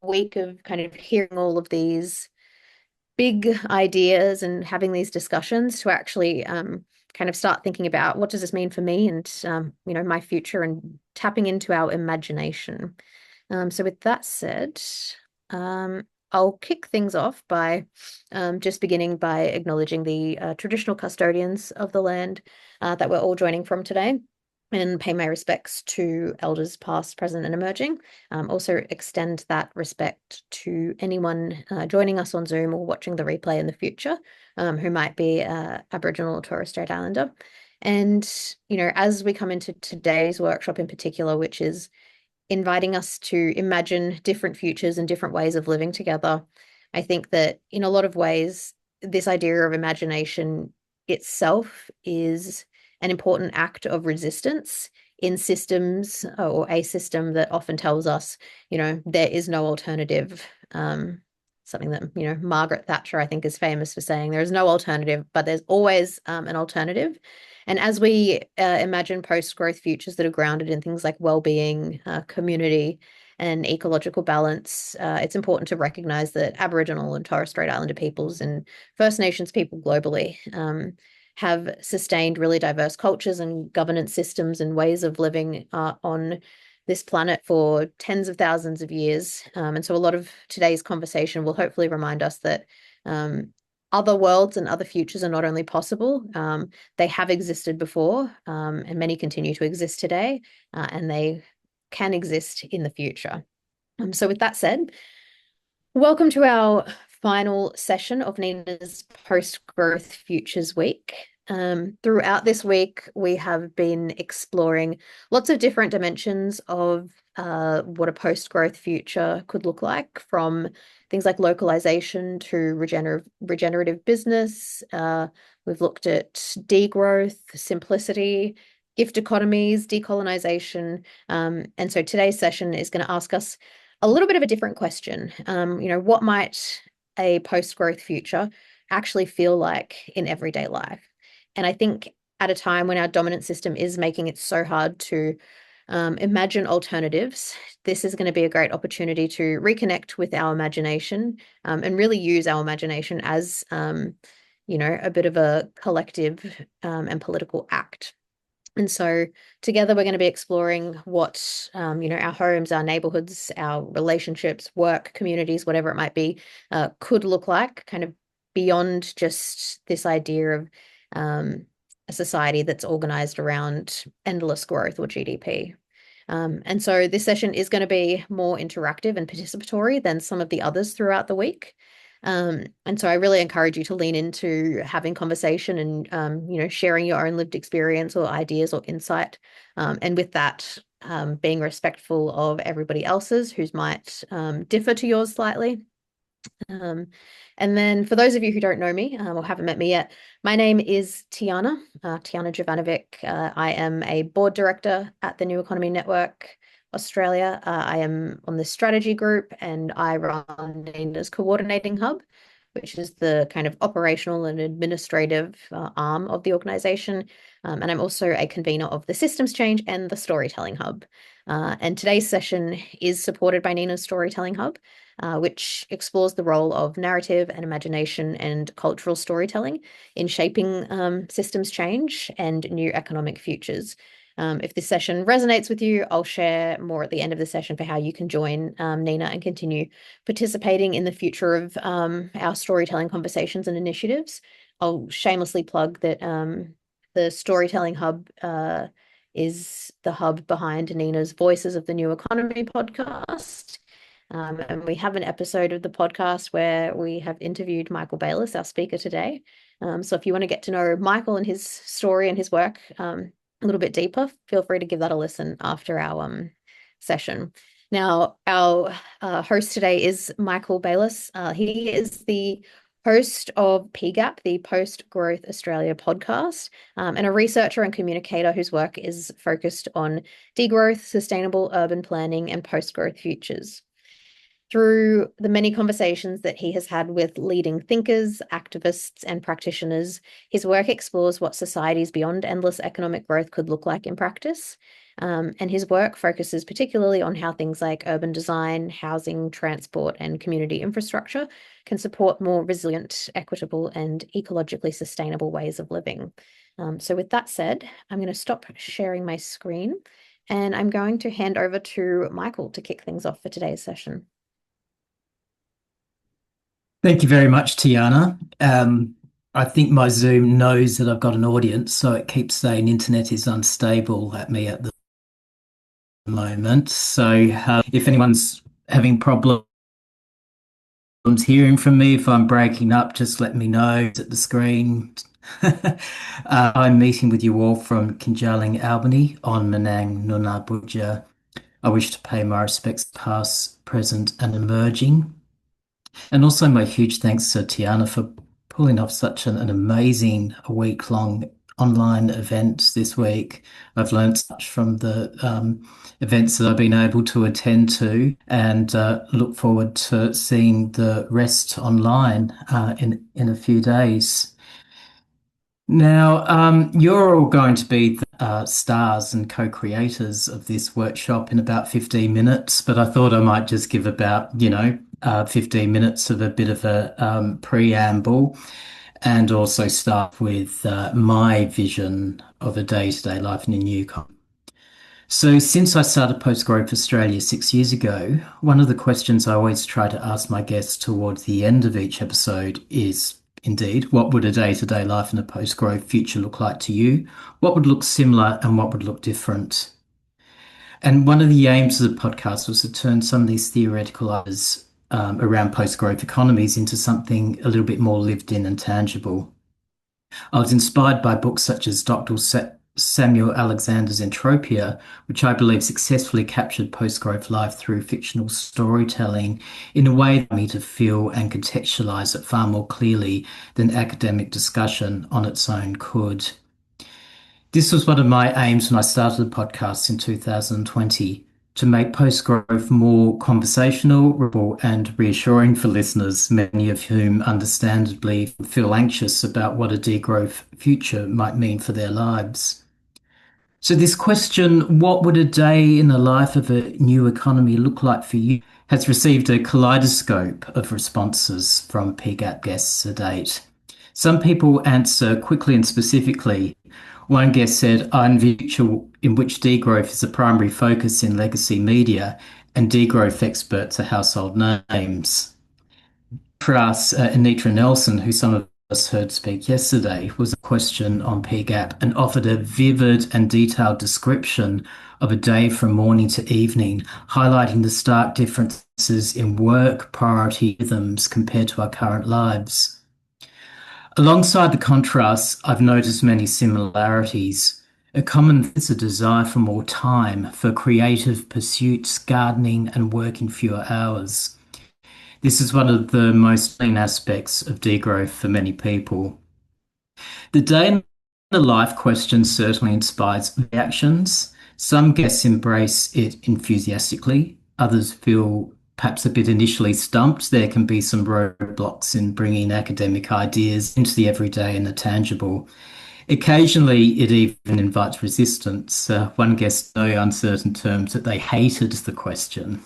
week of kind of hearing all of these big ideas and having these discussions to actually kind of start thinking about what does this mean for me and my future and tapping into our imagination. So with that said, I'll kick things off by just beginning by acknowledging the traditional custodians of the land that we're all joining from today, and pay my respects to elders past, present, and emerging. Also extend that respect to anyone joining us on Zoom or watching the replay in the future who might be Aboriginal or Torres Strait Islander. And, as we come into today's workshop in particular, which is inviting us to imagine different futures and different ways of living together, I think that in a lot of ways, this idea of imagination itself is an important act of resistance in systems or a system that often tells us, there is no alternative. Something that, Margaret Thatcher, I think, is famous for saying, there is no alternative, but there's always an alternative. And as we imagine post-growth futures that are grounded in things like well-being, community, and ecological balance, it's important to recognize that Aboriginal and Torres Strait Islander peoples and First Nations people globally have sustained really diverse cultures and governance systems and ways of living on this planet for tens of thousands of years. And so a lot of today's conversation will hopefully remind us that other worlds and other futures are not only possible, they have existed before, and many continue to exist today, and they can exist in the future. So with that said, welcome to our final session of NENA's Post-Growth Futures Week. Throughout this week, we have been exploring lots of different dimensions of what a post-growth future could look like, from things like localization to regenerative business. We've looked at degrowth, simplicity, gift economies, decolonization. And so today's session is going to ask us a little bit of a different question. What might a post-growth future actually feel like in everyday life? And I think at a time when our dominant system is making it so hard to imagine alternatives, this is going to be a great opportunity to reconnect with our imagination and really use our imagination as, a bit of a collective and political act. And so together we're going to be exploring what, our homes, our neighborhoods, our relationships, work, communities, whatever it might be, could look like, kind of beyond just this idea of a society that's organized around endless growth or GDP. And so this session is going to be more interactive and participatory than some of the others throughout the week. And so I really encourage you to lean into having conversation and, sharing your own lived experience or ideas or insight. And with that, being respectful of everybody else's whose might differ to yours slightly. And then for those of you who don't know me or haven't met me yet, my name is Tiana Jovanovic. I am a board director at the New Economy Network Australia. I am on the strategy group and I run NENA's coordinating hub, which is the kind of operational and administrative arm of the organization. And I'm also a convener of the systems change and the storytelling hub. And today's session is supported by NENA's storytelling hub, which explores the role of narrative and imagination and cultural storytelling in shaping systems change and new economic futures. If this session resonates with you, I'll share more at the end of the session for how you can join NENA and continue participating in the future of our storytelling conversations and initiatives. I'll shamelessly plug that the Storytelling Hub is the hub behind NENA's Voices of the New Economy podcast. And we have an episode of the podcast where we have interviewed Michael Bayliss, our speaker today. So if you want to get to know Michael and his story and his work a little bit deeper, feel free to give that a listen after our session. Now, our host today is Michael Bayliss. He is the host of PGAP, the Post Growth Australia podcast, and a researcher and communicator whose work is focused on degrowth, sustainable urban planning, and post-growth futures. Through the many conversations that he has had with leading thinkers, activists, and practitioners, his work explores what societies beyond endless economic growth could look like in practice. And his work focuses particularly on how things like urban design, housing, transport, and community infrastructure can support more resilient, equitable, and ecologically sustainable ways of living. So with that said, I'm going to stop sharing my screen and I'm going to hand over to Michael to kick things off for today's session. Thank you very much, Tiana. I think my Zoom knows that I've got an audience, so it keeps saying internet is unstable at me at the moment. So if anyone's having problems hearing from me, if I'm breaking up, just let me know. It's at the screen. I'm meeting with you all from Kinjaling, Albany on Manang Nunabuja. I wish to pay my respects past, present, and emerging. And also my huge thanks to Tiana for pulling off such an amazing week-long online event this week. I've learned such from the events that I've been able to attend to and look forward to seeing the rest online in a few days. Now, you're all going to be the stars and co-creators of this workshop in about 15 minutes, but I thought I might just give about, 15 minutes of a bit of a preamble and also start with my vision of a day-to-day life in a new economy. So, since I started Post Growth Australia 6 years ago, one of the questions I always try to ask my guests towards the end of each episode is, indeed, what would a day-to-day life in a post-growth future look like to you? What would look similar and what would look different? And one of the aims of the podcast was to turn some of these theoretical ideas around post-growth economies into something a little bit more lived in and tangible. I was inspired by books such as Dr. Samuel Alexander's Entropia, which I believe successfully captured post-growth life through fictional storytelling in a way that allowed me to feel and contextualize it far more clearly than academic discussion on its own could. This was one of my aims when I started the podcast in 2020, to make post-growth more conversational and reassuring for listeners, many of whom understandably feel anxious about what a degrowth future might mean for their lives. So this question, what would a day in the life of a new economy look like for you, has received a kaleidoscope of responses from PGAP guests to date. Some people answer quickly and specifically. One guest said, I envision a future in which degrowth is a primary focus in legacy media and degrowth experts are household names. For us, Anitra Nelson, who some of us heard speak yesterday, was a question on PGAP and offered a vivid and detailed description of a day from morning to evening, highlighting the stark differences in work priority rhythms compared to our current lives. Alongside the contrasts, I've noticed many similarities. A common is a desire for more time, for creative pursuits, gardening, and working fewer hours. This is one of the most main aspects of degrowth for many people. The day in the life question certainly inspires reactions. Some guests embrace it enthusiastically, others feel perhaps a bit initially stumped. There can be some roadblocks in bringing academic ideas into the everyday and the tangible. Occasionally, it even invites resistance. One guest in no uncertain terms that they hated the question.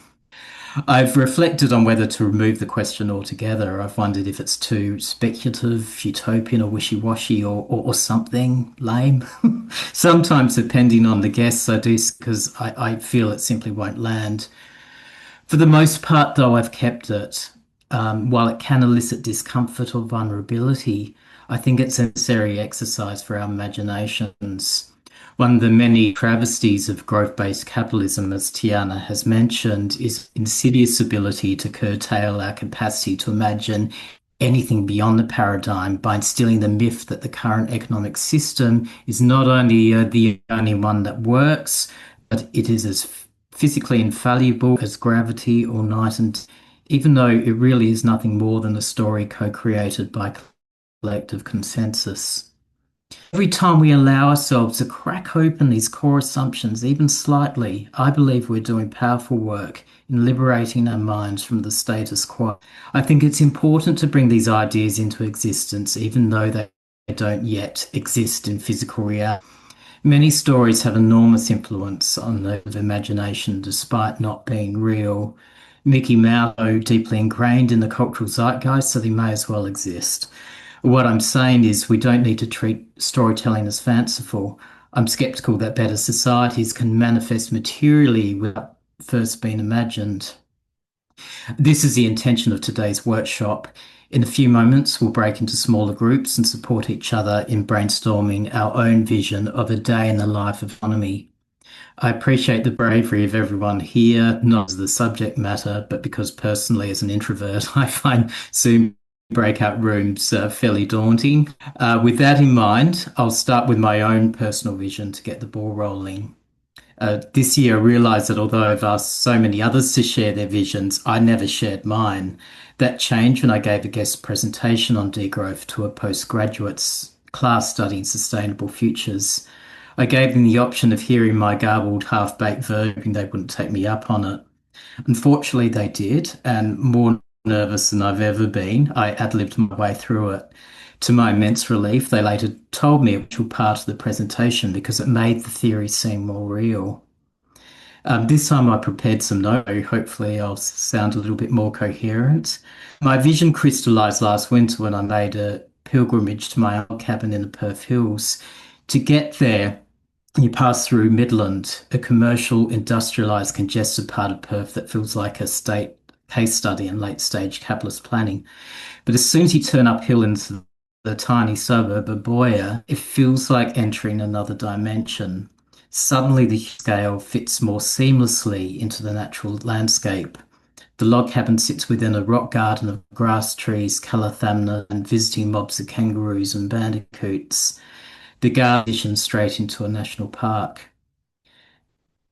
I've reflected on whether to remove the question altogether. I've wondered if it's too speculative, utopian, or wishy-washy, or something lame. Sometimes, depending on the guests, I do, because I feel it simply won't land. For the most part, though, I've kept it. While it can elicit discomfort or vulnerability, I think it's a necessary exercise for our imaginations. One of the many travesties of growth-based capitalism, as Tiana has mentioned, is insidious ability to curtail our capacity to imagine anything beyond the paradigm by instilling the myth that the current economic system is not only the only one that works, but it is as physically infallible as gravity or night, and even though it really is nothing more than a story co-created by collective consensus. Every time we allow ourselves to crack open these core assumptions, even slightly, I believe we're doing powerful work in liberating our minds from the status quo. I think it's important to bring these ideas into existence, even though they don't yet exist in physical reality. Many stories have enormous influence on the imagination despite not being real. Mickey Mouse are deeply ingrained in the cultural zeitgeist, so they may as well exist. What I'm saying is we don't need to treat storytelling as fanciful. I'm skeptical that better societies can manifest materially without first being imagined. This is the intention of today's workshop. In a few moments, we'll break into smaller groups and support each other in brainstorming our own vision of a day in the life of economy. I appreciate the bravery of everyone here, not as the subject matter, but because personally, as an introvert, I find Zoom breakout rooms fairly daunting. With that in mind, I'll start with my own personal vision to get the ball rolling. This year, I realised that although I've asked so many others to share their visions, I never shared mine. That changed when I gave a guest presentation on degrowth to a postgraduate's class studying sustainable futures. I gave them the option of hearing my garbled, half-baked version, hoping they wouldn't take me up on it. Unfortunately, they did, and more nervous than I've ever been, I ad-libbed my way through it. To my immense relief, they later told me it was part of the presentation because it made the theory seem more real. This time I prepared some notes. Hopefully, I'll sound a little bit more coherent. My vision crystallized last winter when I made a pilgrimage to my old cabin in the Perth Hills. To get there, you pass through Midland, a commercial, industrialised, congested part of Perth that feels like a state case study in late stage capitalist planning. But as soon as you turn uphill into the tiny suburb of Boyer, it feels like entering another dimension. Suddenly, the scale fits more seamlessly into the natural landscape. The log cabin sits within a rock garden of grass trees, calothamna, and visiting mobs of kangaroos and bandicoots. The garden straight into a national park.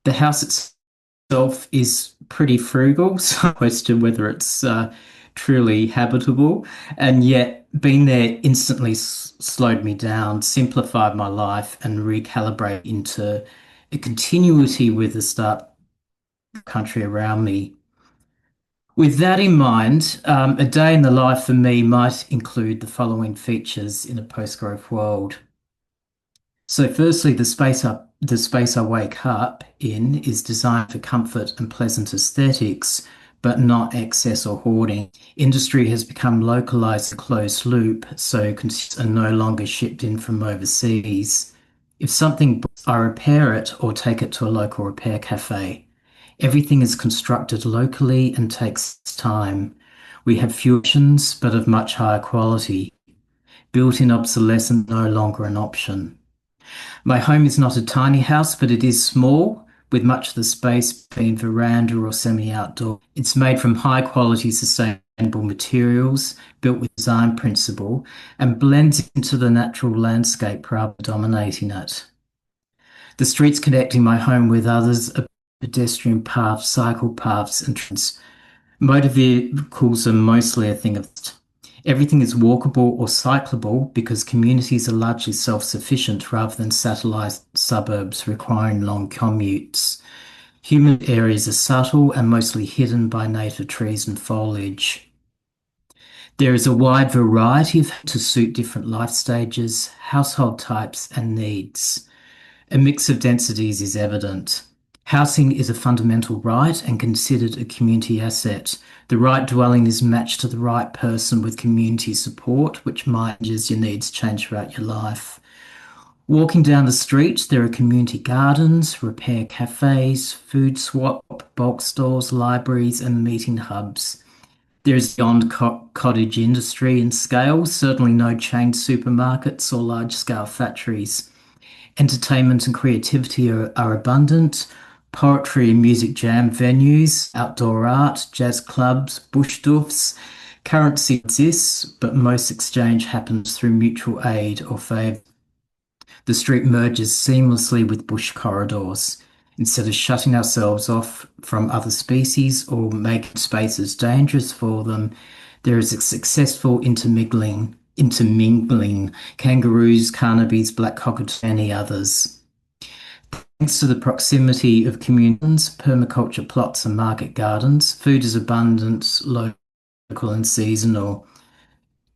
The house itself is pretty frugal, so I question whether it's truly habitable. And yet, being there instantly slowed me down, simplified my life, and recalibrated into a continuity with the start country around me. With that in mind, a day in the life for me might include the following features in a post-growth world. So firstly, the space I wake up in is designed for comfort and pleasant aesthetics, but not excess or hoarding. Industry has become localized and closed loop, so consumers are no longer shipped in from overseas. If something breaks, I repair it or take it to a local repair cafe. Everything is constructed locally and takes time. We have few options, but of much higher quality. Built-in obsolescence no longer an option. My home is not a tiny house, but it is small, with much of the space being veranda or semi-outdoor. It's made from high-quality sustainable materials, built with design principle, and blends into the natural landscape rather than dominating it. The streets connecting my home with others are pedestrian paths, cycle paths, and trains. Motor vehicles are mostly a thing of everything is walkable or cyclable because communities are largely self-sufficient rather than satellite suburbs requiring long commutes. Human areas are subtle and mostly hidden by native trees and foliage. There is a wide variety to suit different life stages, household types, and needs. A mix of densities is evident. Housing is a fundamental right and considered a community asset. The right dwelling is matched to the right person with community support, which manages your needs change throughout your life. Walking down the street, there are community gardens, repair cafes, food swap, bulk stores, libraries, and meeting hubs. There is beyond cottage industry in scale, certainly no chain supermarkets or large-scale factories. Entertainment and creativity are abundant. Poetry and music jam venues, outdoor art, jazz clubs, bush doofs. Currency exists, but most exchange happens through mutual aid or favour. The street merges seamlessly with bush corridors. Instead of shutting ourselves off from other species or making spaces dangerous for them, there is a successful intermingling intermingling kangaroos, carnabies, black cockatoos, and many others. Thanks to the proximity of communities, permaculture plots, and market gardens, food is abundant, local and seasonal.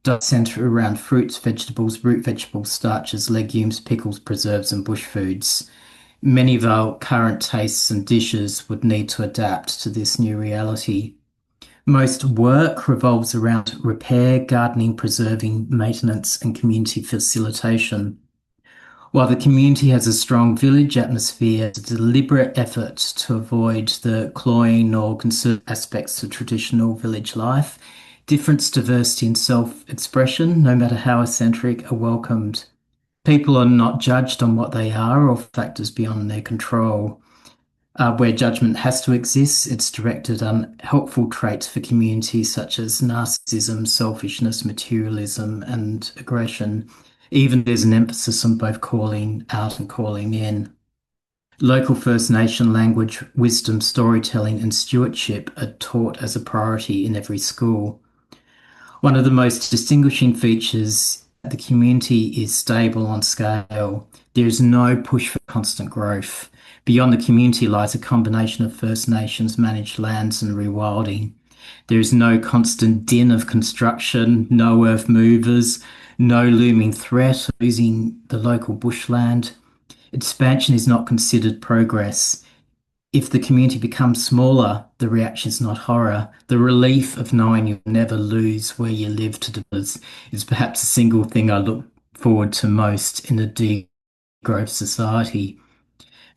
Does centre around fruits, vegetables, root vegetables, starches, legumes, pickles, preserves, and bush foods. Many of our current tastes and dishes would need to adapt to this new reality. Most work revolves around repair, gardening, preserving, maintenance, and community facilitation. While the community has a strong village atmosphere, it's a deliberate effort to avoid the cloying or conservative aspects of traditional village life. Difference, diversity, and self-expression, no matter how eccentric, are welcomed. People are not judged on what they are or factors beyond their control. Where judgment has to exist, it's directed on helpful traits for communities such as narcissism, selfishness, materialism, and aggression. Even there's an emphasis on both calling out and calling in. Local First Nation language, wisdom, storytelling, and stewardship are taught as a priority in every school. One of the most distinguishing features the community is stable on scale. There is no push for constant growth. Beyond the community lies a combination of First Nations managed lands and rewilding. There is no constant din of construction, no earth movers, no looming threat of losing the local bushland. Expansion is not considered progress. If the community becomes smaller, the reaction is not horror. The relief of knowing you'll never lose where you live to develop is perhaps the single thing I look forward to most in a degrowth society.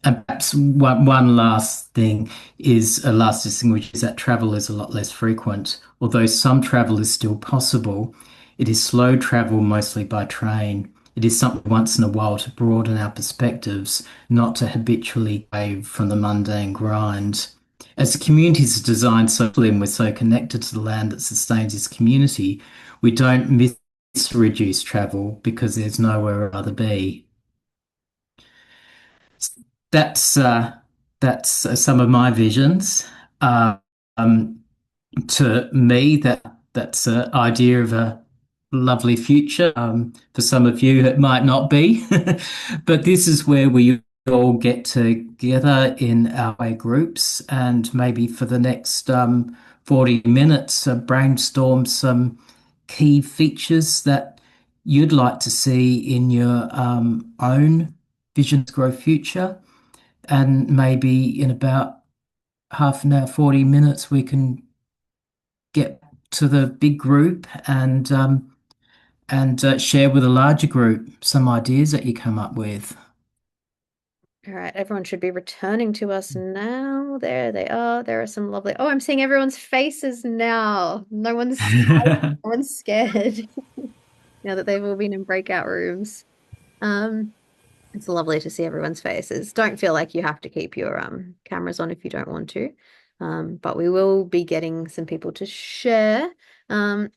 And perhaps one last thing is a last distinction is that travel is a lot less frequent. Although some travel is still possible, it is slow travel mostly by train. It is something once in a while to broaden our perspectives, not to habitually crave from the mundane grind. As the communities are designed so fully and we're so connected to the land that sustains this community, we don't miss reduce travel because there's nowhere I'd rather be. That's some of my visions. Um, to me, that's an idea of a lovely future. For some of you, it might not be, but this is where we all get together in our groups and maybe for the next 40 minutes brainstorm some key features that you'd like to see in your own Vision to Grow Future. And maybe in about half an hour, 40 minutes, we can get to the big group and share with a larger group some ideas that you come up with. All right, everyone should be returning to us now. There they are. There are some lovely. Oh, I'm seeing everyone's faces now. No one's scared now that they've all been in breakout rooms. Um, it's lovely to see everyone's faces. Don't feel like you have to keep your cameras on if you don't want to. But we will be getting some people to share. Um,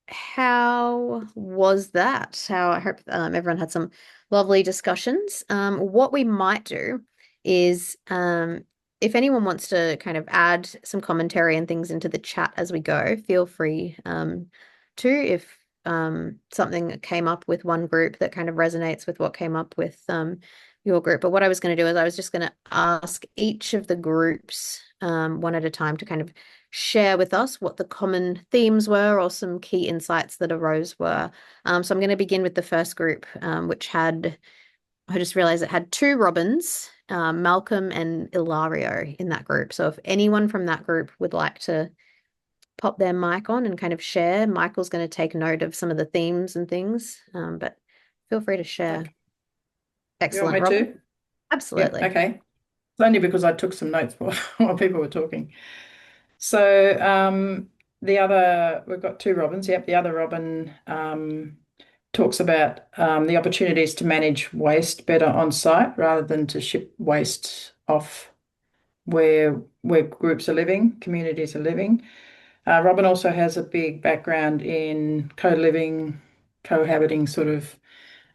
how was that? How I hope everyone had some lovely discussions. What we might do is if anyone wants to kind of add some commentary and things into the chat as we go, feel free to. If something came up with one group that kind of resonates with what came up with your group. But what I was going to do is I was just going to ask each of the groups one at a time to kind of share with us what the common themes were or some key insights that arose were. So I'm going to begin with the first group, which had, I just realized it had two Robins, Malcolm and Ilario in that group. So if anyone from that group would like to pop their mic on and kind of share, Michael's going to take note of some of the themes and things, but feel free to share. Okay. You want Excellent, me Robin. to? Yep, Absolutely. okay. It's only because I took some notes while people were talking. So we've got two Robins. Yep, the other Robin talks about the opportunities to manage waste better on site rather than to ship waste off where groups are living, communities are living. Robin also has a big background in co-living, cohabiting sort of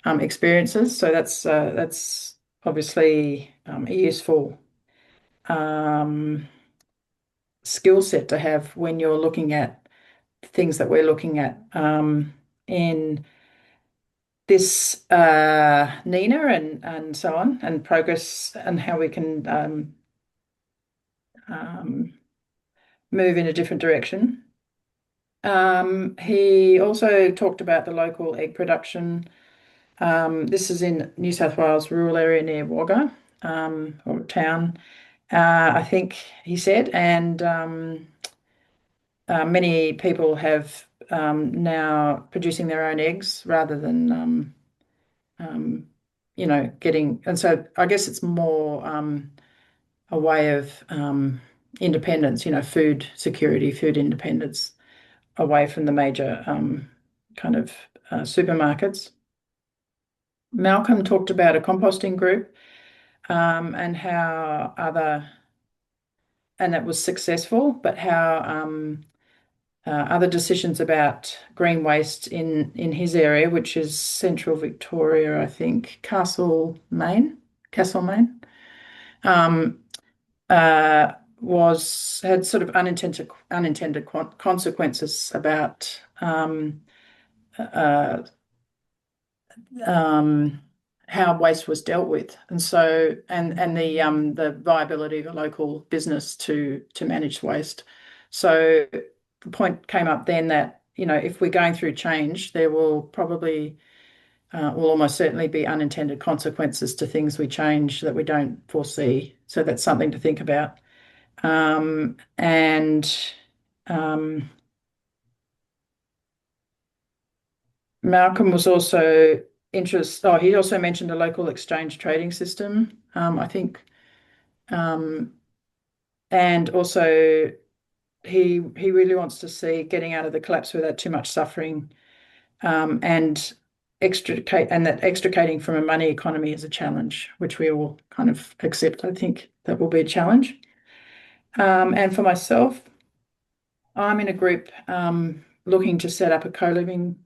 experiences. So that's obviously a useful um, skill set to have when you're looking at things that we're looking at in this NENA and so on, and progress and how we can um, move in a different direction. He also talked about the local egg production. This is in New South Wales rural area near Wagga, or town, I think he said, and many people have now producing their own eggs rather than um, getting, and so I guess it's more a way of independence, food security, food independence away from the major kind of supermarkets. Malcolm talked about a composting group and how and that was successful, but how other decisions about green waste in his area, which is Central Victoria, I think, Castlemaine, um, had sort of unintended consequences about uh, um, how waste was dealt with, and so and the viability of a local business to manage waste. So the point came up then that if we're going through change, there will almost certainly be unintended consequences to things we change that we don't foresee. So that's something to think about. And Malcolm was also interested. Oh, he also mentioned a local exchange trading system, I think, um, and also he really wants to see getting out of the collapse without too much suffering, and that extricating from a money economy is a challenge, which we all kind of accept. I think that will be a challenge. And for myself, I'm in a group looking to set up a co-living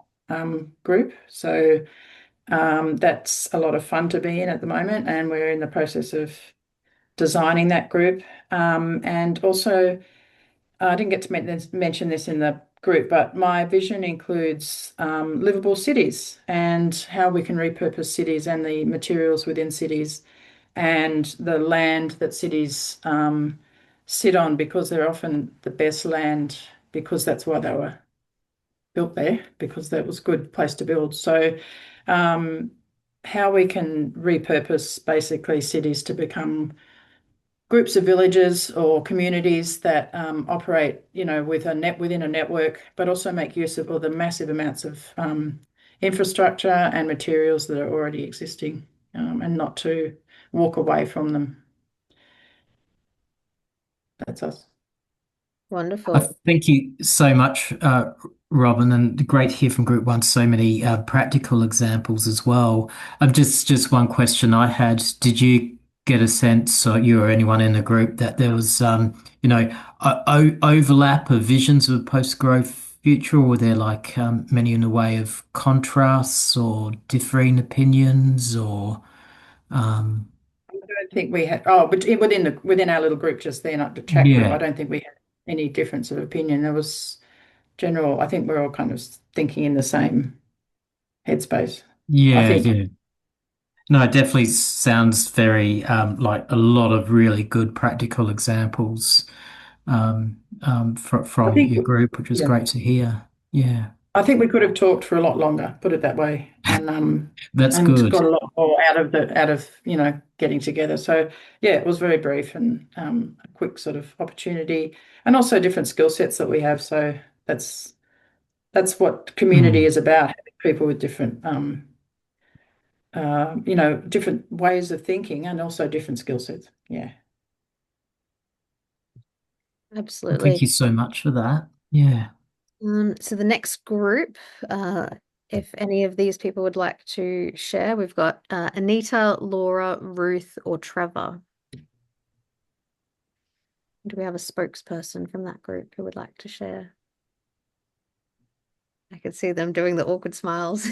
group. So that's a lot of fun to be in at the moment, and we're in the process of designing that group. And also, I didn't get to mention this in the group, but my vision includes livable cities and how we can repurpose cities and the materials within cities and the land that cities sit on, because they're often the best land because that's why they were built there, because that was a good place to build. So how we can repurpose basically cities to become groups of villages or communities that operate, with within a network, but also make use of all the massive amounts of infrastructure and materials that are already existing, and not to walk away from them. That's us. Wonderful. Thank you so much, Robin, and great to hear from Group One. So many practical examples as well. Just one question I had: did you get a sense, or you or anyone in the group, that there was overlap of visions of a post-growth future, or were there like many in the way of contrasts or differing opinions, or um, I don't think we had, but within our little group just then, the chat group, I yeah, don't think we had any difference of opinion. There was general, I think we're all kind of thinking in the same headspace. I yeah, think. yeah. No, it definitely sounds very like a lot of really good practical examples I from think, your group, which was yeah. great to hear. Yeah, I think we could have talked for a lot longer, put it that way, that's and good. got a lot more out of getting together. So yeah, it was very brief and a quick sort of opportunity, and also different skill sets that we have. So that's what community Mm, is about: having people with different different ways of thinking and also different skill sets. Yeah. well, thank Absolutely. you so much for that. Yeah. So the next group, uh, if any of these people would like to share, we've got Anita, Laura, Ruth, or Trevor. Do we have a spokesperson from that group who would like to share? I could see them doing the awkward smiles.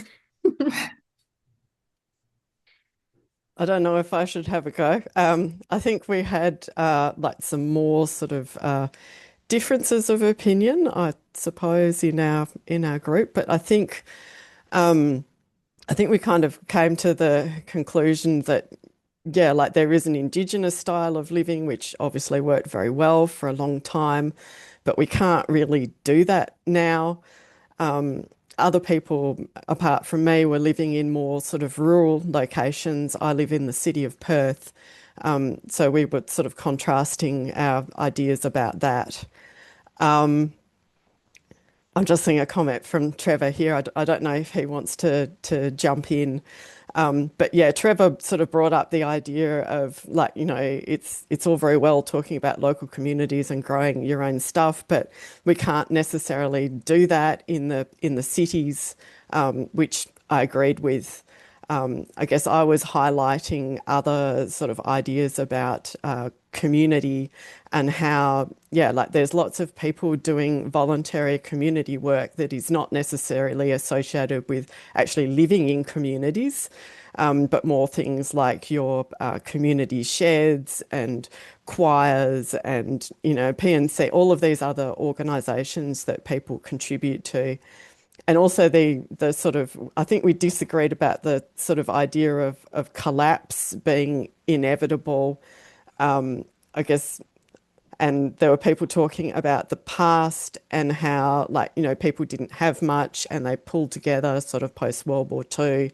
I don't know if I should have a go. I think we had like some more sort of differences of opinion, I suppose, in our group. But I think I think we kind of came to the conclusion that, yeah, like there is an Indigenous style of living, which obviously worked very well for a long time, but we can't really do that now. Other people, apart from me, were living in more sort of rural locations. I live in the city of Perth. So we were sort of contrasting our ideas about that. I'm just seeing a comment from Trevor here. I don't know if he wants to jump in. But yeah, Trevor sort of brought up the idea of like, you know, it's all very well talking about local communities and growing your own stuff, but we can't necessarily do that in the cities, which I agreed with. I guess I was highlighting other sort of ideas about community and how, yeah, like there's lots of people doing voluntary community work that is not necessarily associated with actually living in communities, but more things like your community sheds and choirs and, you know, PNC, all of these other organisations that people contribute to. And also the sort of, I think we disagreed about the sort of idea of collapse being inevitable. I guess, and there were people talking about the past and how, like, you know, people didn't have much and they pulled together sort of post World War II.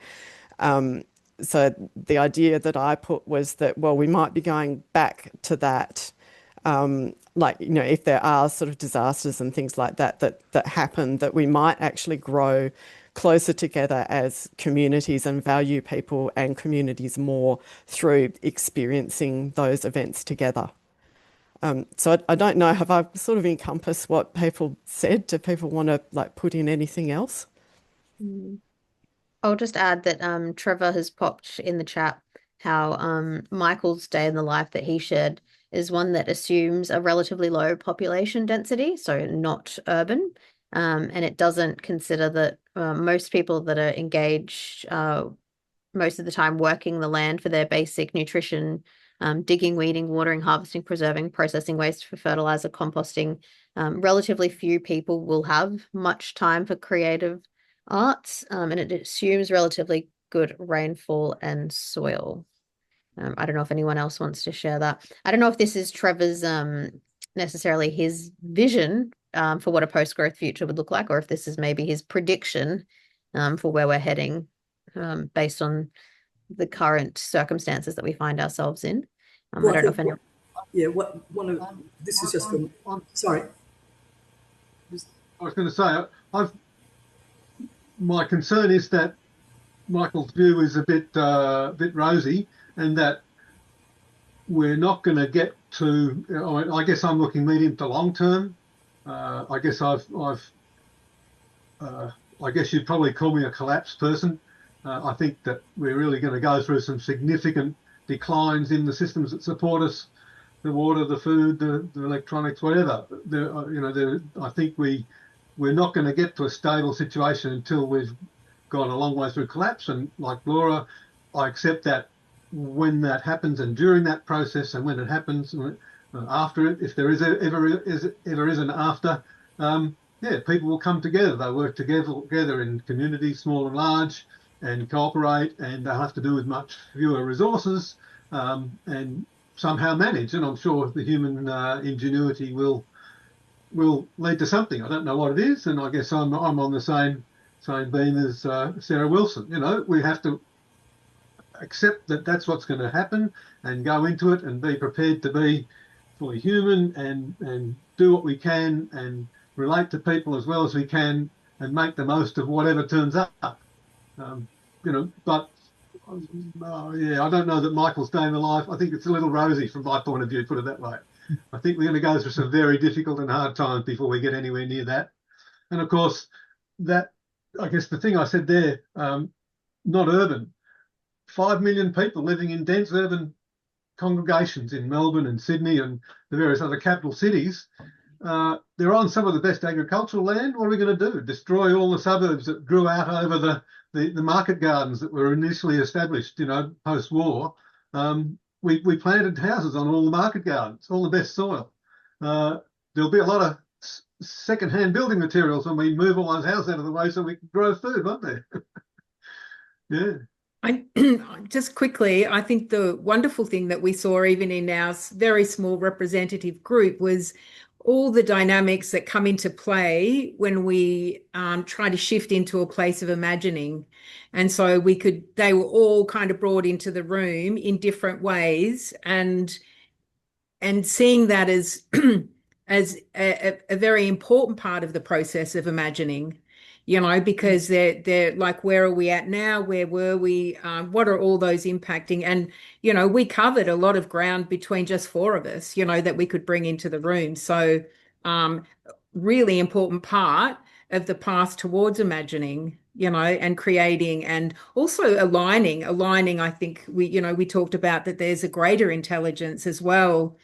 So the idea that I put was that, well, we might be going back to that. Like, you know, if there are sort of disasters and things like that happen, that we might actually grow closer together as communities and value people and communities more through experiencing those events together. So I don't know, have I sort of encompassed what people said? Do people want to like put in anything else? Mm. I'll just add that Trevor has popped in the chat how Michael's day in the life that he shared is one that assumes a relatively low population density, so not urban, and it doesn't consider that most people that are engaged most of the time working the land for their basic nutrition, digging, weeding, watering, harvesting, preserving, processing waste for fertilizer, composting. Relatively few people will have much time for creative arts, and it assumes relatively good rainfall and soil. I don't know if anyone else wants to share that. I don't know if this is Trevor's necessarily his vision for what a post-growth future would look like, or if this is maybe his prediction for where we're heading based on the current circumstances that we find ourselves in. Well, I I don't know think if anyone. yeah, what one of this is just from. Sorry, I was going to say, my concern is that Michael's view is a bit rosy, and that we're not going to get to. I guess I'm looking medium to long term. I guess I guess you'd probably call me a collapse person. I think that we're really going to go through some significant declines in the systems that support us, the water, the food, the electronics, whatever. I think we're not going to get to a stable situation until we've gone a long way through collapse. And like Laura, I accept that when that happens and during that process and when it happens after it, if there is ever is an after, yeah, people will come together. They work together in communities, small and large, and cooperate, and they'll have to do with much fewer resources and somehow manage. And I'm sure the human ingenuity will lead to something. I don't know what it is, and I guess I'm on the same beam as Sarah Wilson. You know, we have to accept that that's what's going to happen and go into it and be prepared to be fully human and do what we can and relate to people as well as we can and make the most of whatever turns up. But yeah, I don't know that Michael's day in the life. I think it's a little rosy from my point of view, put it that way. I think we're going to go through some very difficult and hard times before we get anywhere near that. And of course, that, I guess the thing I said there, not urban, 5 million people living in dense urban congregations in Melbourne and Sydney and the various other capital cities. They're on some of the best agricultural land. What are we going to do? Destroy all the suburbs that grew out over the market gardens that were initially established, post-war. We planted houses on all the market gardens, all the best soil. There'll be a lot of second-hand building materials when we move all those houses out of the way so we can grow food, won't there? Yeah. I just quickly, I think the wonderful thing that we saw even in our very small representative group was all the dynamics that come into play when we try to shift into a place of imagining. And so they were all kind of brought into the room in different ways, and seeing that as as a very important part of the process of imagining, because they're like, where are we at now? Where were we? What are all those impacting? And, we covered a lot of ground between just four of us, that we could bring into the room. So, really important part of the path towards imagining, and creating, and also aligning. I think we talked about that there's a greater intelligence as well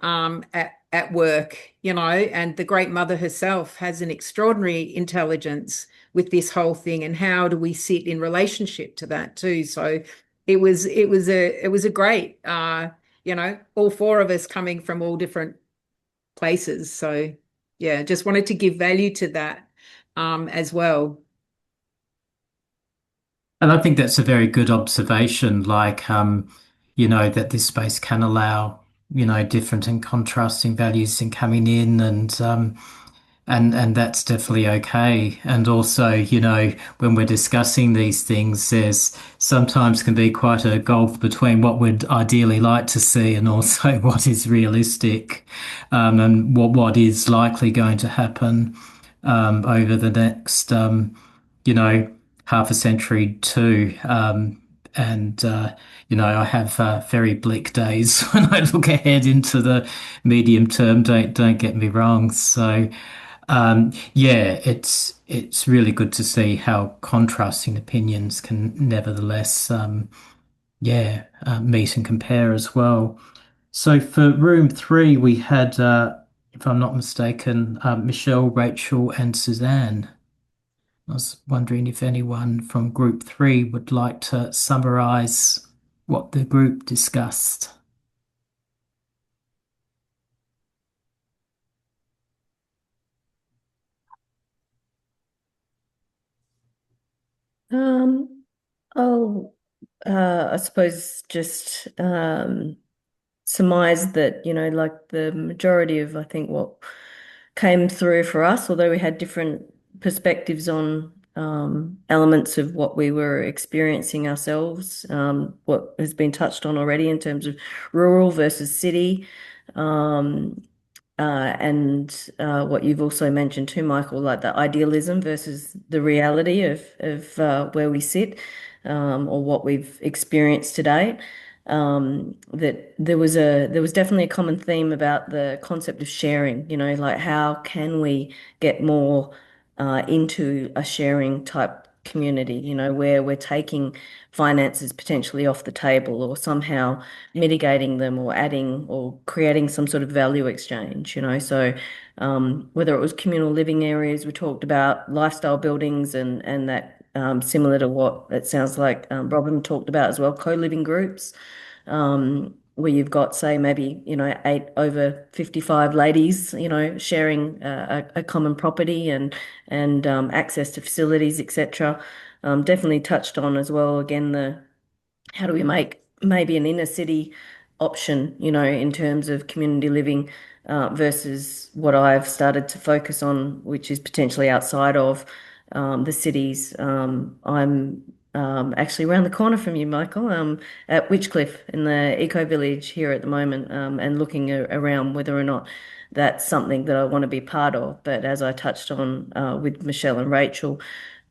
at work, and the Great Mother herself has an extraordinary intelligence with this whole thing, and how do we sit in relationship to that too? So it was a great, all four of us coming from all different places. So yeah, just wanted to give value to that as well. And I think that's a very good observation, like, that this space can allow, different and contrasting values in coming in, and that's definitely okay. And also, when we're discussing these things, there's sometimes can be quite a gulf between what we'd ideally like to see and also what is realistic, and what is likely going to happen over the next, half a century too. And I have very bleak days when I look ahead into the medium term. Don't get me wrong. So yeah, it's really good to see how contrasting opinions can nevertheless, meet and compare as well. So for room three, we had, if I'm not mistaken, Michelle, Rachel, and Suzanne. I was wondering if anyone from group three would like to summarize what the group discussed. I'll, I suppose just surmise that, like the majority of, I think, what came through for us, although we had different perspectives on elements of what we were experiencing ourselves, what has been touched on already in terms of rural versus city, and what you've also mentioned too, Michael, like the idealism versus the reality of where we sit, or what we've experienced to date. That there was definitely a common theme about the concept of sharing, like how can we get more into a sharing type community, where we're taking finances potentially off the table or somehow mitigating them or adding or creating some sort of value exchange, So whether it was communal living areas, we talked about lifestyle buildings and that similar to what it sounds like Robin talked about as well, co-living groups, where you've got, say, maybe, 8 over 55 ladies, sharing a common property and access to facilities, etc. Definitely touched on as well, again, how do we make maybe an inner city option, in terms of community living, versus what I've started to focus on, which is potentially outside of the cities. I'm actually around the corner from you, Michael, at Witchcliff in the Eco Village here at the moment, and looking around whether or not that's something that I want to be part of. But as I touched on with Michelle and Rachel,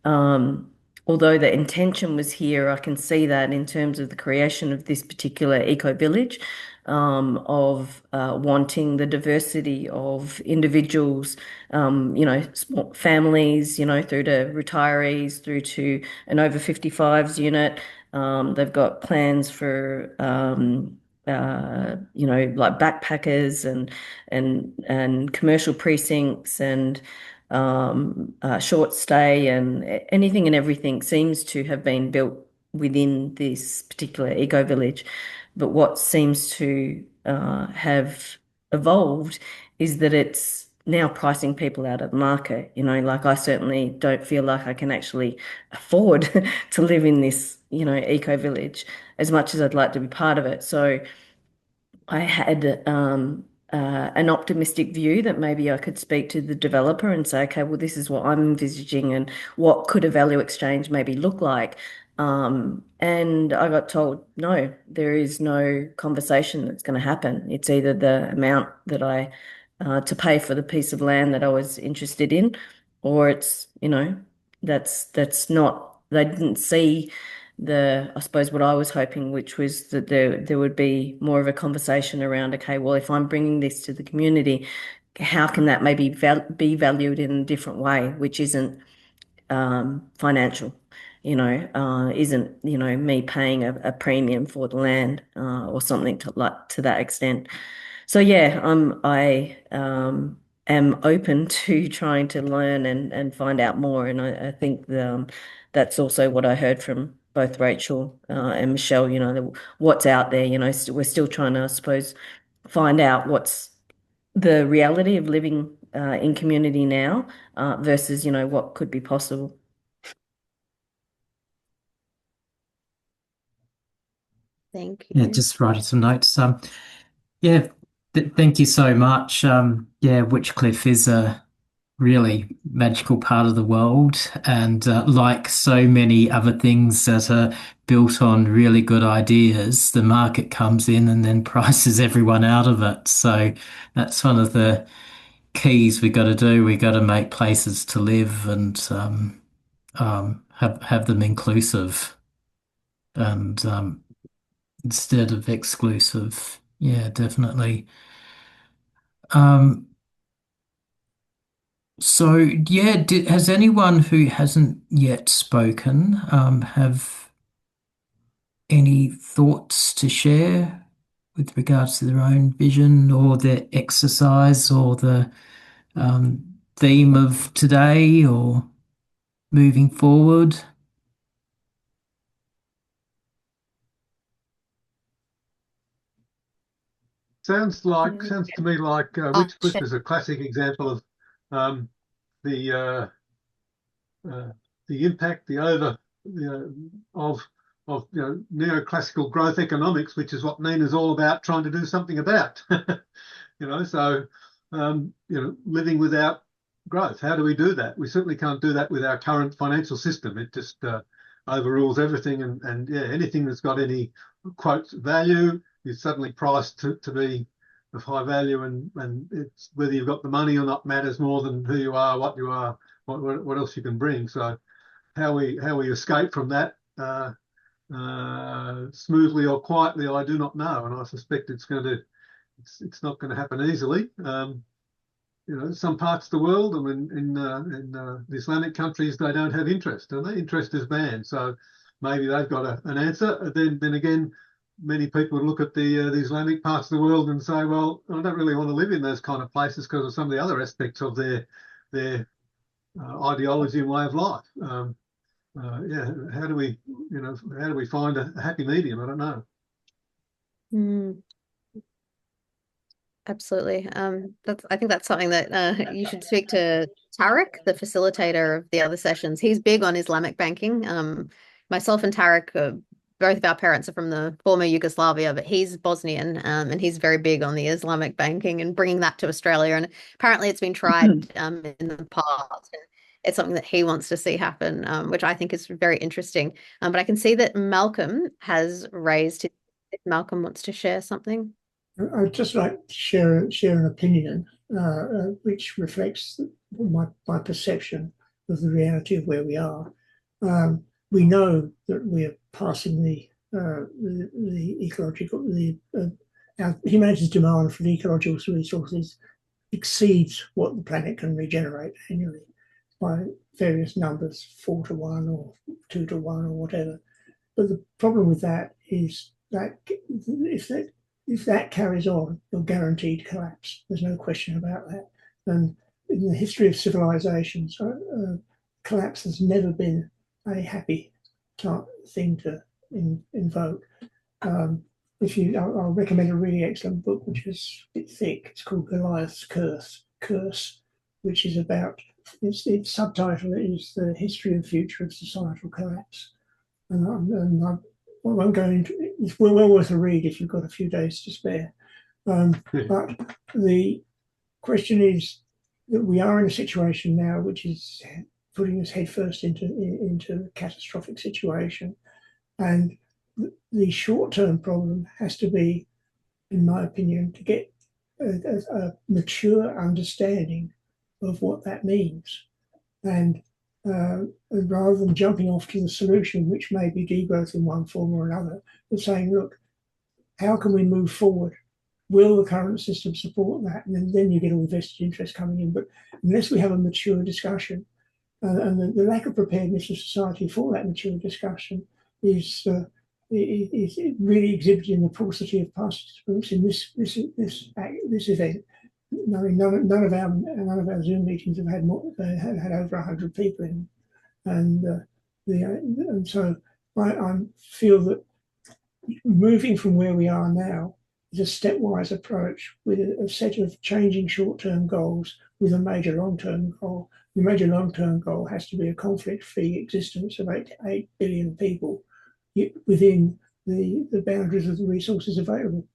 although the intention was here, I can see that in terms of the creation of this particular eco village, of wanting the diversity of individuals, small families, through to retirees, through to an over 55s unit. They've got plans for like backpackers and commercial precincts and short stay, and anything and everything seems to have been built within this particular eco village. But what seems to have evolved is that it's now pricing people out of the market. Like I certainly don't feel like I can actually afford to live in this, eco village as much as I'd like to be part of it. So I had an optimistic view that maybe I could speak to the developer and say, okay, well, this is what I'm envisaging and what could a value exchange maybe look like. And I got told, no, there is no conversation that's going to happen. It's either the amount that I to pay for the piece of land that I was interested in, or it's, that's not, they didn't see I suppose what I was hoping, which was that there would be more of a conversation around, okay, well, if I'm bringing this to the community, how can that maybe be valued in a different way, which isn't financial, isn't, me paying a premium for the land or something to that extent. So yeah, I am open to trying to learn and find out more, and I think that's also what I heard from both Rachel and Michelle. What's out there. We're still trying to, I suppose, find out what's the reality of living in community now versus what could be possible. Thank Yeah, you. just writing some notes. Yeah, thank you so much. Yeah, Witchcliff is a really magical part of the world, and like so many other things that are built on really good ideas, the market comes in and then prices everyone out of it. So that's one of the keys we got to do. We got to make places to live and have them inclusive and instead of exclusive. Yeah, definitely. Um, so yeah, has anyone who hasn't yet spoken have any thoughts to share with regards to their own vision or their exercise or the theme of today or moving forward? Sounds to me like Witchcliff Shit. is a classic example of um, the the impact, the over, of neoclassical growth economics, which is what NENA's all about, trying to do something about. So living without growth. How do we do that? We certainly can't do that with our current financial system. It just overrules everything, and yeah, anything that's got any quote value is suddenly priced to be of high value, and it's whether you've got the money or not matters more than who you are, what you are, what else you can bring. So how we escape from that smoothly or quietly, I do not know, and I suspect it's not going to happen easily. Some parts of the world, I mean, in the Islamic countries, they don't have interest, and their interest is banned. So maybe they've got an answer. Then again, many people would look at the Islamic parts of the world and say, well, I don't really want to live in those kind of places because of some of the other aspects of their ideology and way of life. Yeah, how do we find a happy medium? I don't know. Mm, absolutely. I think that's something that you should speak to Tarek, the facilitator of the other sessions. He's big on Islamic banking. Myself and Tarek, both of our parents are from the former Yugoslavia, but he's Bosnian, and he's very big on the Islamic banking and bringing that to Australia. And apparently, it's been tried in the past. And it's something that he wants to see happen, which I think is very interesting. But I can see that Malcolm has raised his, if Malcolm wants to share something. I'd just like to share an opinion which reflects my perception of the reality of where we are. We know that we're passing the ecological humanity's demand for the ecological resources exceeds what the planet can regenerate annually by various numbers, 4 to 1 or 2 to 1 or whatever. But the problem with that is that if that carries on, you're guaranteed collapse. There's no question about that. And in the history of civilizations, collapse has never been a happy thing to invoke. I'll recommend a really excellent book, which is a bit thick. It's called Goliath's Curse. Curse, which is about, its subtitle is The History and Future of Societal Collapse. And I won't go into it. It's well worth a read if you've got a few days to spare. But the question is that we are in a situation now which is putting us headfirst into a catastrophic situation. And the short-term problem has to be, in my opinion, to get a mature understanding of what that means. And rather than jumping off to the solution, which may be degrowth in one form or another, but saying, look, how can we move forward? Will the current system support that? And then you get all the vested interest coming in. But unless we have a mature discussion, and the lack of preparedness of society for that mature discussion is really exhibited in the paucity of participants in this event. None of our Zoom meetings have had had over 100 people in, and so I feel that moving from where we are now is a stepwise approach with a set of changing short-term goals with a major long-term goal. The major long-term goal has to be a conflict-free existence of 8 billion people within the boundaries of the resources available.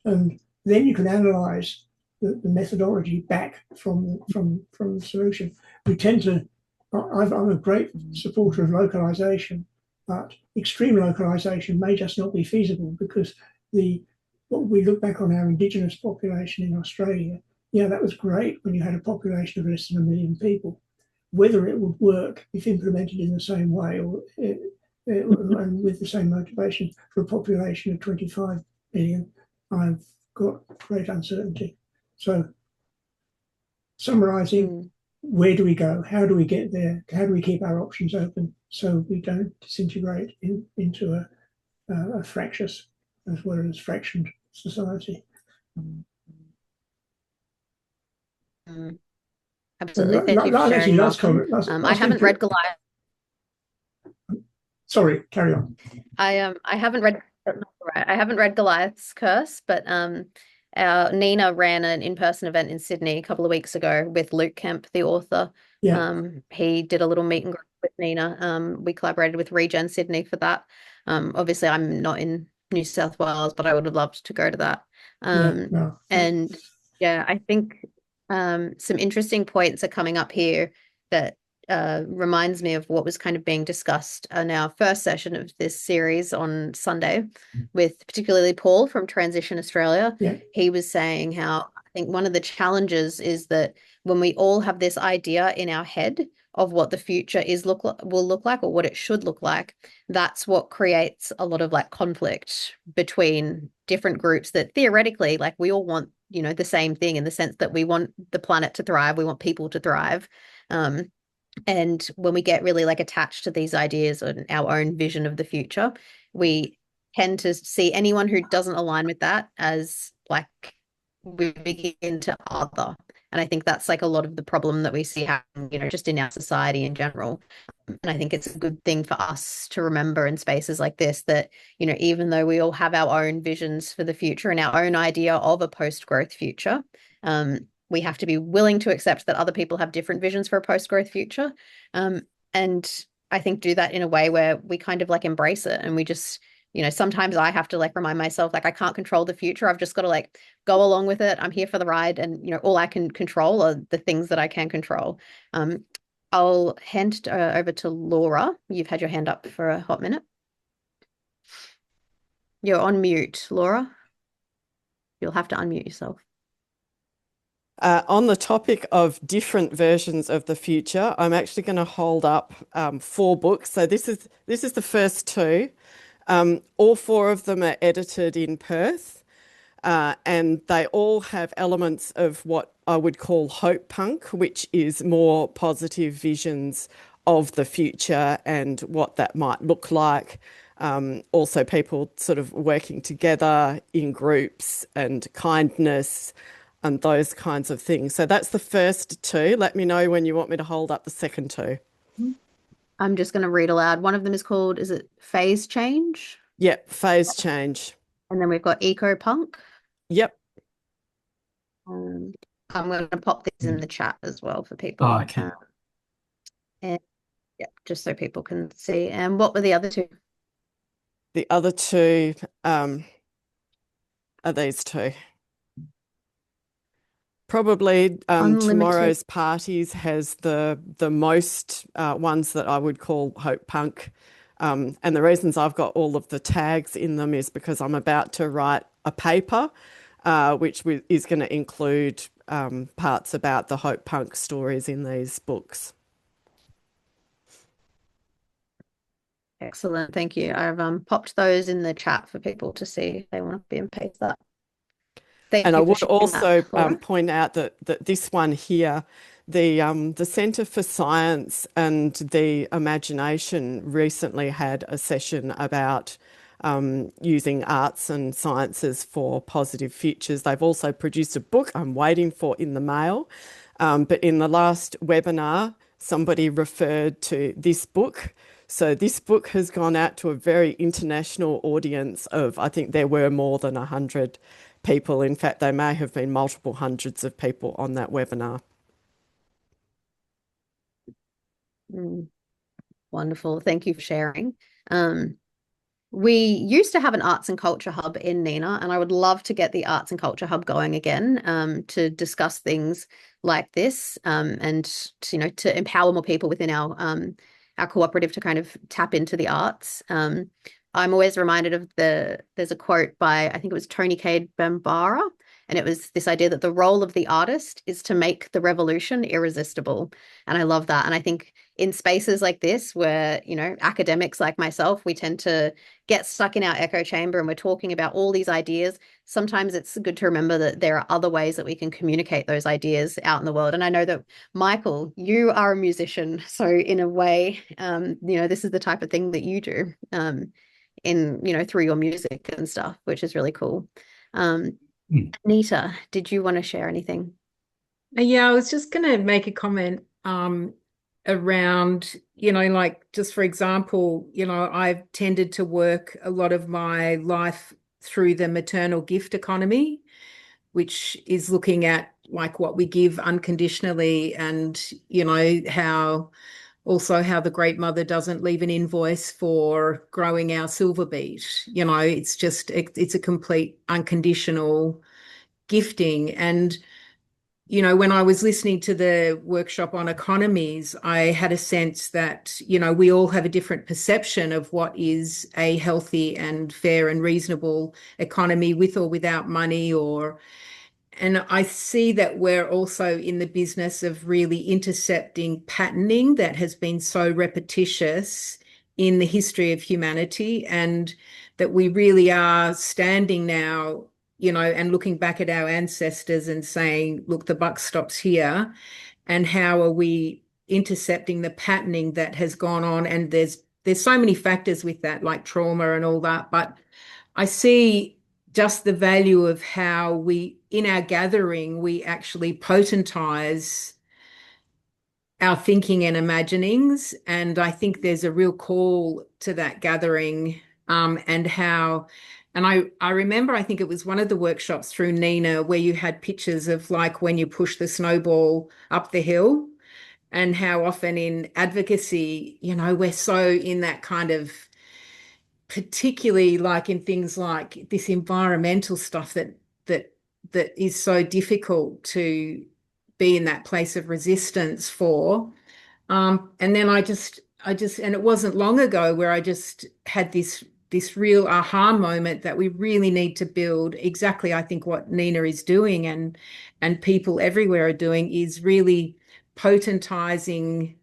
And then you can analyse the methodology back from the solution. We tend to, I'm a great supporter of localisation, but extreme localisation may just not be feasible because what we look back on our Indigenous population in Australia, yeah, that was great when you had a population of less than 1 million people. Whether it would work if implemented in the same way or and with the same motivation for a population of 25 million, I've got great uncertainty. So, summarising, where do we go? How do we get there? How do we keep our options open so we don't disintegrate into a fractious as well as fractioned society? Absolutely. Thank you for sharing, Malcolm. I haven't read Goliath. Sorry, carry on. I haven't read Goliath's Curse, but NENA ran an in-person event in Sydney a couple of weeks ago with Luke Kemp, the author. Yeah. He did a little meet and greet with NENA. We collaborated with Regen Sydney for that. Obviously, I'm not in New South Wales, but I would have loved to go to that. And yeah, I think some interesting points are coming up here that reminds me of what was kind of being discussed in our first session of this series on Sunday with particularly Paul from Transition Australia. Yeah. He was saying how I think one of the challenges is that when we all have this idea in our head of what the future will look like or what it should look like, that's what creates a lot of like conflict between different groups that theoretically, like we all want, the same thing in the sense that we want the planet to thrive, we want people to thrive. And when we get really like attached to these ideas and our own vision of the future, we tend to see anyone who doesn't align with that as like we begin to other. And I think that's like a lot of the problem that we see happening, just in our society in general. And I think it's a good thing for us to remember in spaces like this that, even though we all have our own visions for the future and our own idea of a post-growth future, we have to be willing to accept that other people have different visions for a post-growth future. And I think do that in a way where we kind of like embrace it. And we just, sometimes I have to like remind myself, like, I can't control the future. I've just got to like go along with it. I'm here for the ride. And, all I can control are the things that I can control. I'll hand over to Laura. You've had your hand up for a hot minute. You're on mute, Laura. You'll have to unmute yourself. On the topic of different versions of the future, I'm actually going to hold up 4 books. So this is the first 2. All 4 of them are edited in Perth, and they all have elements of what I would call hope punk, which is more positive visions of the future and what that might look like. Also people sort of working together in groups and kindness and those kinds of things. So that's the first 2. Let me know when you want me to hold up the second 2. I'm just going to read aloud. One of them is called, is it Phase Change? Yep, Phase Change. And then we've got Eco Punk. Yep. I'm going to pop these in the chat as well for Oh, people. okay. And yeah, just so people can see. And what were the other two? The other two are these two. Probably Unlimited. tomorrow's parties has the most ones that I would call hope punk. And the reasons I've got all of the tags in them is because I'm about to write a paper which is going to include parts about the hope punk stories in these books. Excellent. Thank you. I've popped those in the chat for people to see if they want to be and paste that. Thank And I you for would sharing also that, Laura. point out that this one here, the Centre for Science and the Imagination recently had a session about using arts and sciences for positive futures. They've also produced a book I'm waiting for in the mail. But in the last webinar, somebody referred to this book. So this book has gone out to a very international audience of, I think there were more than 100 people. In fact, there may have been multiple hundreds of people on that webinar. Wonderful. Thank you for sharing. We used to have an arts and culture hub in NENA, and I would love to get the arts and culture hub going again to discuss things like this and to empower more people within our cooperative to kind of tap into the arts. I'm always reminded of there's a quote by, I think it was Tony Cade Bambara, and it was this idea that the role of the artist is to make the revolution irresistible. And I love that. And I think in spaces like this, where, academics like myself, we tend to get stuck in our echo chamber and we're talking about all these ideas. Sometimes it's good to remember that there are other ways that we can communicate those ideas out in the world. And I know that, Michael, you are a musician. So in a way, this is the type of thing that you do through your music and stuff, which is really cool. Nita, did you want to share anything? Yeah, I was just going to make a comment around, just for example, I've tended to work a lot of my life through the maternal gift economy, which is looking at like what we give unconditionally and, how the great mother doesn't leave an invoice for growing our silver beet. It's a complete unconditional gifting. And when I was listening to the workshop on economies, I had a sense that, we all have a different perception of what is a healthy and fair and reasonable economy with or without money and I see that we're also in the business of really intercepting patterning that has been so repetitious in the history of humanity, and that we really are standing now, and looking back at our ancestors and saying, look, the buck stops here. And how are we intercepting the patterning that has gone on? And there's so many factors with that, like trauma and all that. But I see just the value of how in our gathering, we actually potentize our thinking and imaginings. And I think there's a real call to that gathering and I remember, I think it was one of the workshops through NENA where you had pictures of like when you push the snowball up the hill, and how often in advocacy, we're so in that kind of, particularly like in things like this environmental stuff that is so difficult to be in that place of resistance for. And then I just, and it wasn't long ago where I just had this real aha moment that we really need to build exactly, I think, what NENA is doing and people everywhere are doing, is really potentizing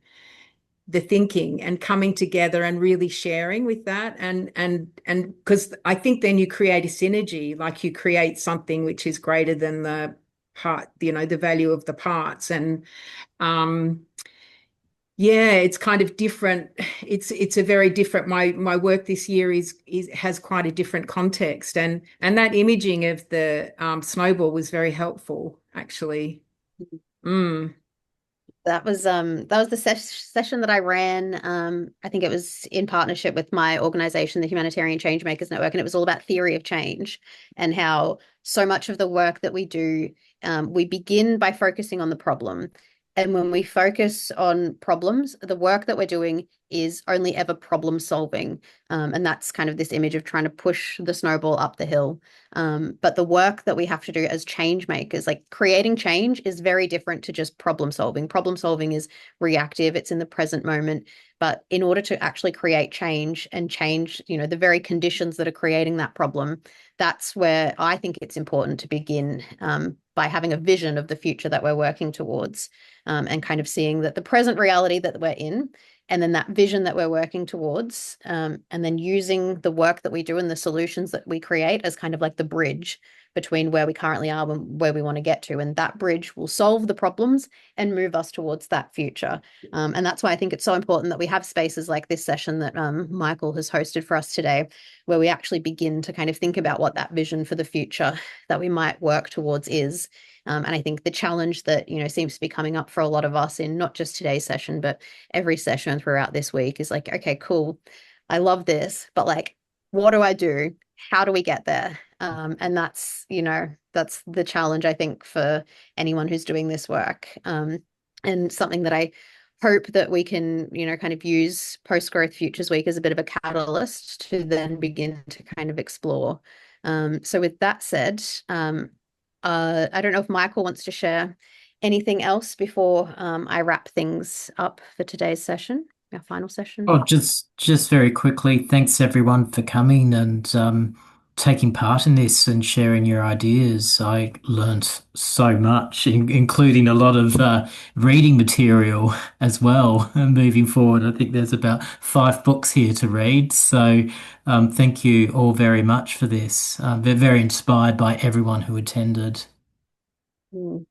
the thinking and coming together and really sharing with that. And because I think then you create a synergy, like you create something which is greater than the part, the value of the parts. And yeah, it's kind of different. It's a very different, my work this year has quite a different context, and that imaging of the snowball was very helpful, actually. That was the session that I ran. I think it was in partnership with my organization, the Humanitarian Changemakers Network, and it was all about theory of change and how so much of the work that we do, we begin by focusing on the problem. And when we focus on problems, the work that we're doing is only ever problem solving. And that's kind of this image of trying to push the snowball up the hill. But the work that we have to do as change makers, like creating change, is very different to just problem solving. Problem solving is reactive, it's in the present moment. But in order to actually create change and change, the very conditions that are creating that problem, that's where I think it's important to begin, by having a vision of the future that we're working towards, and kind of seeing that the present reality that we're in, and then that vision that we're working towards, and then using the work that we do and the solutions that we create as kind of like the bridge between where we currently are and where we want to get to. And that bridge will solve the problems and move us towards that future. And that's why I think it's so important that we have spaces like this session that Michael has hosted for us today, where we actually begin to kind of think about what that vision for the future that we might work towards is. And I think the challenge that, seems to be coming up for a lot of us in not just today's session, but every session throughout this week is like, okay, cool. I love this, but like, what do I do? How do we get there? And that's the challenge, I think, for anyone who's doing this work. And something that I hope that we can, kind of use Post-Growth Futures Week as a bit of a catalyst to then begin to kind of explore. So with that said, I don't know if Michael wants to share anything else before I wrap things up for today's session, our final session. Oh, just very quickly, thanks everyone for coming and taking part in this and sharing your ideas. I learnt so much, including a lot of reading material as well. Moving forward, I think there's about 5 books here to read. So thank you all very much for this. We're very inspired by everyone who attended. Mm.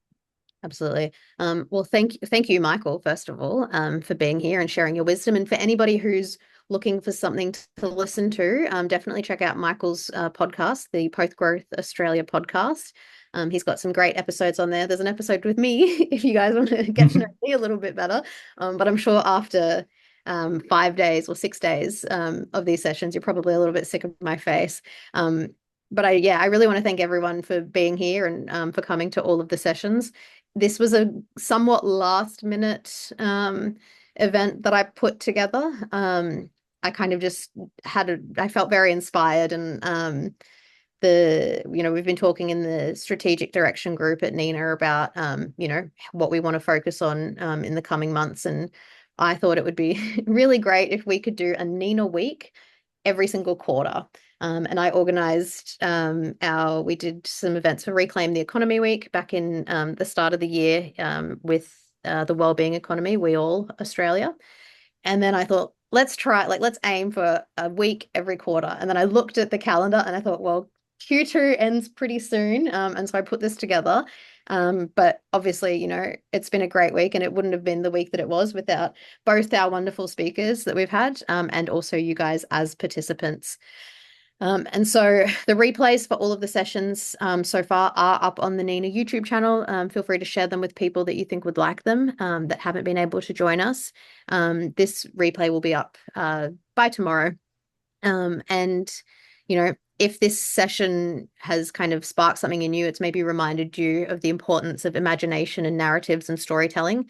Absolutely. Well, thank you, Michael, first of all, for being here and sharing your wisdom. And for anybody who's looking for something to listen to, definitely check out Michael's podcast, the Post Growth Australia podcast. He's got some great episodes on there. There's an episode with me if you guys want to get to know me a little bit better. But I'm sure after 5 days or 6 days of these sessions, you're probably a little bit sick of my face. But I really want to thank everyone for being here and for coming to all of the sessions. This was a somewhat last minute event that I put together. I kind of just I felt very inspired, and we've been talking in the strategic direction group at NENA about what we want to focus on in the coming months. And I thought it would be really great if we could do a NENA week every single quarter. And I organized we did some events for Reclaim the Economy Week back in the start of the year with the Wellbeing Economy, We All Australia. And then I thought, let's aim for a week every quarter. And then I looked at the calendar and I thought, well, Q2 ends pretty soon. And so I put this together. But obviously, it's been a great week, and it wouldn't have been the week that it was without both our wonderful speakers that we've had and also you guys as participants. And so the replays for all of the sessions so far are up on the NENA YouTube channel. Feel free to share them with people that you think would like them that haven't been able to join us. This replay will be up by tomorrow. And, if this session has kind of sparked something in you, it's maybe reminded you of the importance of imagination and narratives and storytelling.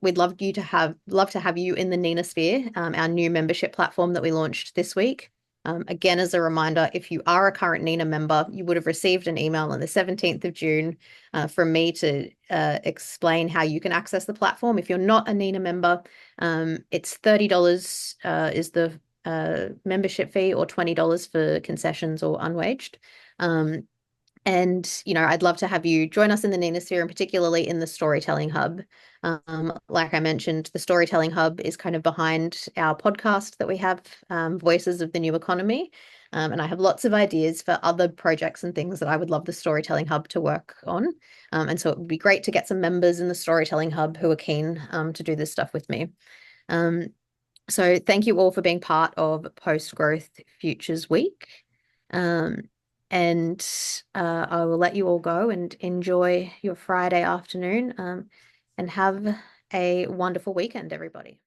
We'd love to have you in the NENA Sphere, our new membership platform that we launched this week. Again, as a reminder, if you are a current NENA member, you would have received an email on the 17th of June from me to explain how you can access the platform. If you're not a NENA member, it's $30 is the membership fee, or $20 for concessions or unwaged. And, I'd love to have you join us in the NENA Sphere, and particularly in the Storytelling Hub. Like I mentioned, the Storytelling Hub is kind of behind our podcast that we have, Voices of the New Economy. And I have lots of ideas for other projects and things that I would love the Storytelling Hub to work on. And so it would be great to get some members in the Storytelling Hub who are keen to do this stuff with me. So thank you all for being part of Post-Growth Futures Week. And I will let you all go and enjoy your Friday afternoon, and have a wonderful weekend, everybody.